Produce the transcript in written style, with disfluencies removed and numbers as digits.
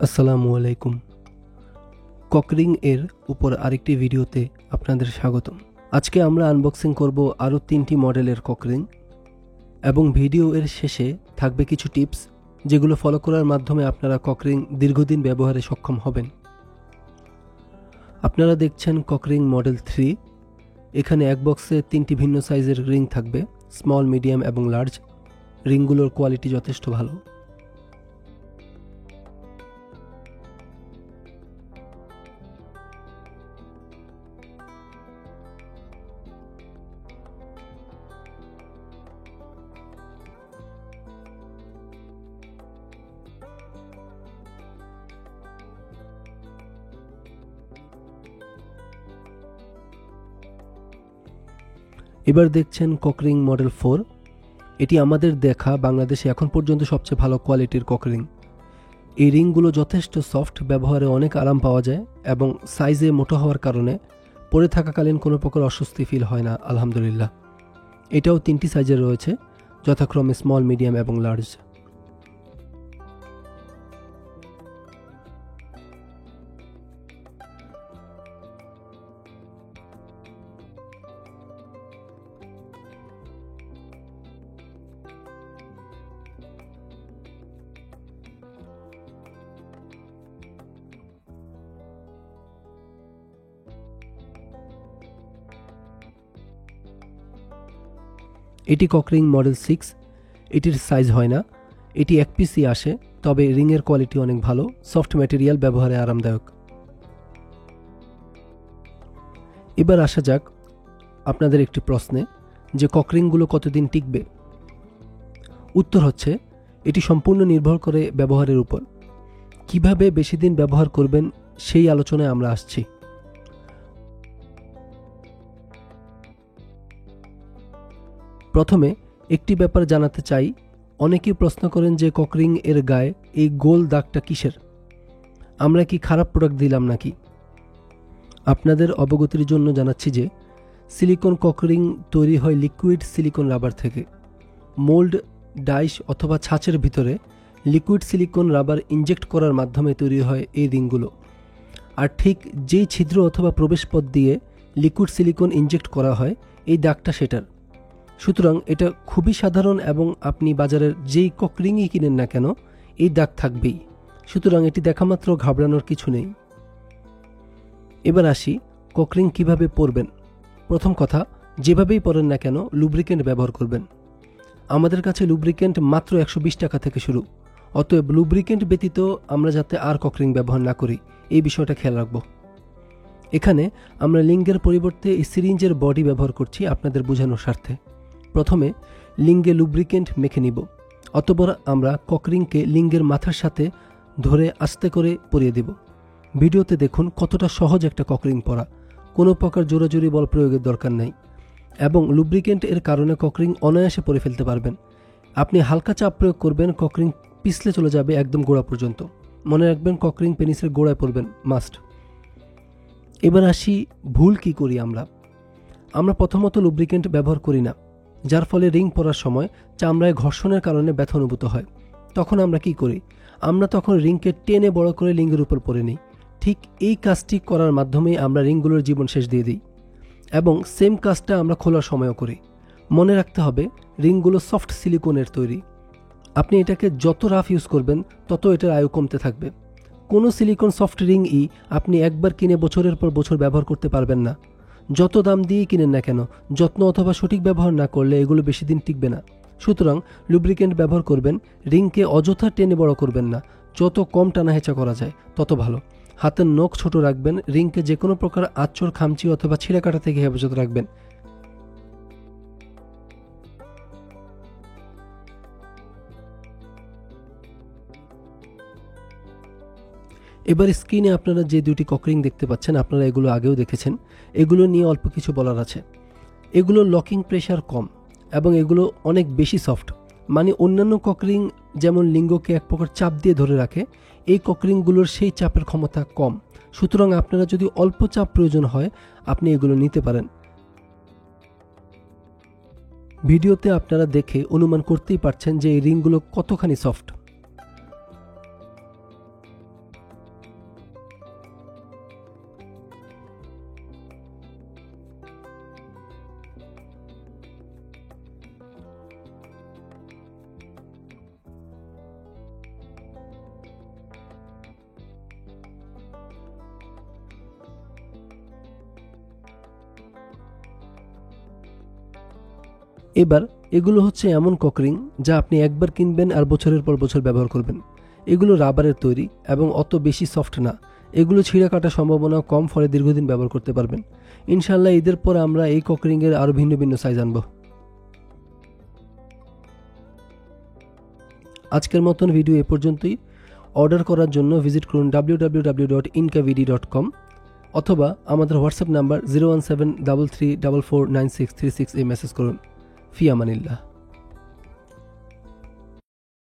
আসসালামু আলাইকুম। ককরিং এর উপর আরেকটি ভিডিওতে আপনাদের স্বাগতম। আজকে আমরা আনবক্সিং করব আরও 3টি মডেলের ককরিং এবং ভিডিও এর শেষে থাকবে কিছু টিপস যেগুলো ফলো করার মাধ্যমে আপনারা ককরিং দীর্ঘদিন ব্যবহারে সক্ষম হবেন। আপনারা দেখছেন ককরিং মডেল 3। এখানে এক বক্সে 3টি ভিন্ন সাইজের রিং থাকবে, স্মল, মিডিয়াম এবং লার্জ। রিংগুলোর কোয়ালিটি যথেষ্ট ভালো। এবার দেখছেন ককরিং মডেল 4। এটি আমাদের দেখা বাংলাদেশে এখন পর্যন্ত সবচেয়ে ভালো কোয়ালিটির ককরিং। এই রিংগুলো যথেষ্ট সফট, ব্যবহারে অনেক আরাম পাওয়া যায় এবং সাইজে মোটা হওয়ার কারণে পরে থাকাকালীন কোনো প্রকার অস্বস্তি ফিল হয় না, আলহামদুলিল্লাহ। এটাও 3টি সাইজের রয়েছে, যথাক্রমে স্মল, মিডিয়াম এবং লার্জ। এটি ককরিং মডেল 6। এটির সাইজ হয় না, এটি এক পিসই আসে, তবে রিংয়ের কোয়ালিটি অনেক ভালো, সফট ম্যাটেরিয়াল, ব্যবহারে আরামদায়ক। এবার আসা যাক আপনাদের একটি প্রশ্নে, যে ককরিংগুলো কতদিন টিকবে। উত্তর হচ্ছে, এটি সম্পূর্ণ নির্ভর করে ব্যবহারের উপর। কিভাবে বেশি দিন ব্যবহার করবেন সেই আলোচনায় আমরা আসছি। প্রথমে একটি ব্যাপার জানাতে চাই। অনেকেই প্রশ্ন করেন যে ককরিং এর গায়ে এই গোল দাগটা কিসের, আমরা কি খারাপ প্রোডাক্ট দিলাম নাকি। আপনাদের অবগতির জন্য জানাচ্ছি যে সিলিকন ককরিং তৈরি হয় লিকুইড সিলিকন রাবার থেকে। মোল্ড, ডাইস অথবা ছাঁচের ভিতরে লিকুইড সিলিকন রাবার ইনজেক্ট করার মাধ্যমে তৈরি হয় এই রিংগুলো। আর ঠিক যেই ছিদ্র অথবা প্রবেশপথ দিয়ে লিকুইড সিলিকন ইনজেক্ট করা হয়, এই দাগটা সেটার। সুতরাং এটা খুবই সাধারণ এবং আপনি বাজারের যেই ককরিংই কিনেন না কেন, এই দাগ থাকবেই। সুতরাং এটি দেখামাত্র ঘাবড়ানোর কিছু নেই। এবার আসি ককরিং কিভাবে পরবেন। প্রথম কথা, যেভাবেই পরেন না কেন লুব্রিকেন্ট ব্যবহার করবেন। আমাদের কাছে লুব্রিকেন্ট মাত্র 120 টাকা থেকে শুরু। অতএব লুব্রিকেন্ট ব্যতীত আমরা যাতে আর ককরিং ব্যবহার না করি, এই বিষয়টা খেয়াল রাখব। এখানে আমরা লিঙ্গের পরিবর্তে এই সিরিঞ্জের বডি ব্যবহার করছি আপনাদের বোঝানোর স্বার্থে। প্রথমে লিঙ্গে লুব্রিকেন্ট মেখে নিব, অতঃপর আমরা ককরিংকে লিঙ্গের মাথার সাথে ধরে আস্তে করে পরিয়ে দেব। ভিডিওতে দেখুন কতটা সহজ একটা ককরিং পরা, কোনো প্রকার জোরাজুরি বল প্রয়োগের দরকার নেই এবং লুব্রিকেন্ট এর কারণে ককরিং অনায়াসে পরে ফেলতে পারবেন। আপনি হালকা চাপ প্রয়োগ করবেন, ককরিং পিছলে চলে যাবে একদম গোড়া পর্যন্ত। মনে রাখবেন ককরিং পেনিসের গোড়ায় পরবেন, মাস্ট। এবার আসি ভুল কি করি আমরা প্রথমত লুব্রিকেন্ট ব্যবহার করি না, যার ফলে রিং পরার সময় চামড়ায় ঘর্ষণের কারণে ব্যথা অনুভূত হয়। তখন আমরা কি করি, আমরা তখন রিংকে টেনে বড় করে লিঙ্গের উপর পরে নিই। ঠিক এই কাজটি করার মাধ্যমে আমরা রিংগুলোর জীবন শেষ দিয়ে দিই এবং সেম কাজটা আমরা খোলার সময়ও করি। মনে রাখতে হবে রিংগুলো সফট সিলিকনের তৈরি। আপনি এটাকে যত রাফ ইউজ করবেন তত এটার আয়ু কমতে থাকবে। কোনো সিলিকন সফট রিংই আপনি একবার কিনে বছরের পর বছর ব্যবহার করতে পারবেন না। যত দাম দিয়েই কিনেন না কেন, যত্ন অথবা সঠিক ব্যবহার না করলে এগুলো বেশি দিন টিকবে না। সুতরাং লুব্রিকেন্ট ব্যবহার করবেন, রিংকে অযথা টেনে বড় করবেন না। যত কম টানাহেঁচা করা যায় তত ভালো। হাতের নখ ছোট রাখবেন, রিংকে যে কোনো প্রকার আঁচড়, খামচি অথবা ছিঁড়া কাটা থেকে হেফাজত রাখবেন। এবার স্ক্রিনে আপনারা যে দুটি ককরিং দেখতে পাচ্ছেন, আপনারা এগুলো আগেও দেখেছেন। এগুলো নিয়ে অল্প কিছু বলার আছে। এগুলো লকিং প্রেশার কম এবং এগুলো অনেক বেশি সফট। মানে অন্যান্য ককরিং যেমন লিঙ্গকে এক প্রকার চাপ দিয়ে ধরে রাখে, এই ককরিংগুলোর সেই চাপের ক্ষমতা কম। সুতরাং আপনারা যদি অল্প চাপ প্রয়োজন হয়, আপনি এগুলো নিতে পারেন। ভিডিওতে আপনারা দেখে অনুমান করতেই পারছেন যে এই রিংগুলো কতখানি সফট। এবার এগুলো হচ্ছে এমন ককরিং যা আপনি একবার কিনবেন আর বছরের পর বছর ব্যবহার করবেন। এগুলো রাবারের তৈরি এবং অত বেশি সফট না। এগুলো ছিঁড়ে কাটার সম্ভাবনা কম, ফলে দীর্ঘদিন ব্যবহার করতে পারবেন। ইনশাল্লাহ ঈদের পর আমরা এই ককরিংয়ের আরও ভিন্ন ভিন্ন সাইজ আনব। আজকের মতন ভিডিও এ পর্যন্তই। অর্ডার করার জন্য ভিজিট করুন www.inkavidi.com অথবা আমাদের হোয়াটসঅ্যাপ নাম্বার 01733449636 এ মেসেজ করুন। ফি আমানিল্লাহ।